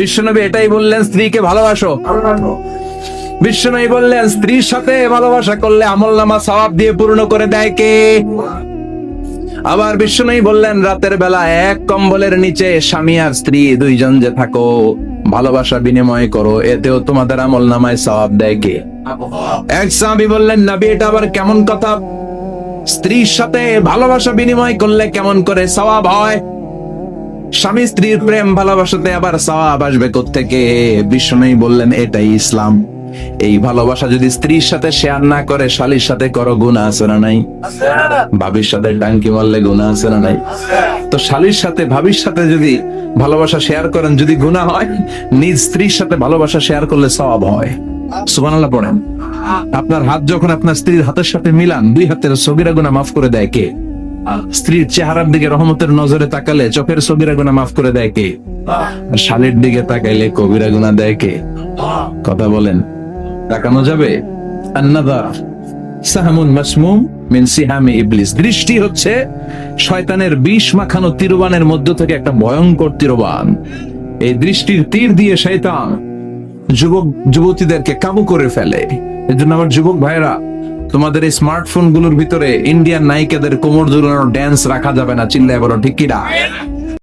বিশ্বনবী এটাই বললেন, স্ত্রীকে ভালোবাসো। বিশ্বনবী বললেন, স্ত্রীর সাথে ভালোবাসা করলে আমলনামা সওয়াব দিয়ে পূর্ণ করে দেয় কে? আবার বিশ্বনবী বললেন, রাতের বেলা এক কম্বলের নিচে স্বামী আর স্ত্রী দুইজন যে থাকো, ভালোবাসা বিনিময় করো, এতেও তোমাদের আমলনামায় সওয়াব দেয় কে? এক সাহাবী বললেন, নবী এটা আবার কেমন কথা? স্ত্রীর সাথে ভালোবাসা বিনিময় করলে কেমন করে সওয়াব হয়? স্বামী স্ত্রীর প্রেম ভালোবাসাতে আবার সওয়াব আসবে কোত্থেকে? বিশ্বনবী বললেন, এটাই ইসলাম। এই ভালোবাসা যদি স্ত্রীর সাথে শেয়ার না করে শালীর সাথে করো, গুনাহ আছে না নাই? ভাবির সাথে টাঙ্কি মারলে গুনাহ আছে না নাই? তো শালীর সাথে ভাবির সাথে যদি ভালোবাসা শেয়ার করেন, যদি গুনাহ হয়, নিজ স্ত্রীর সাথে ভালোবাসা শেয়ার করলে সওয়াব হয়। সুবহানাল্লাহ পড়েন। আপনার হাত যখন আপনার স্ত্রীর হাতের সাথে মিলান, দুই হাতের সগীরা গুনাহ মাফ করে দেয় কে? স্ত্রীর চেহারার দিকে রহমতের নজরে তাকালে চোখের সগীরা গুনাহ মাফ করে দেয় কে? আর শালীর দিকে তাকাইলে কবিরা গুনাহ দেয় কে? কথা বলেন, তাকানো যাবে? আন-নাযার সাহমুন মাসমুম মিন সিহামি ইবলিস। দৃষ্টি হচ্ছে শয়তানের বিষ মাখানো তীরবানের মধ্য থেকে একটা ভয়ঙ্কর তীরবান। এই দৃষ্টির তীর দিয়ে শয়তান যুবক যুবতীদেরকে কাবু করে ফেলে। এজন্য আমার যুবক ভাইরা, তোমাদের এই স্মার্টফোন গুলোর ভিতরে ইন্ডিয়ান নায়িকাদের কোমর দুলানো ড্যান্স রাখা যাবে না। চিল্লায় বলো ঠিক কিনা?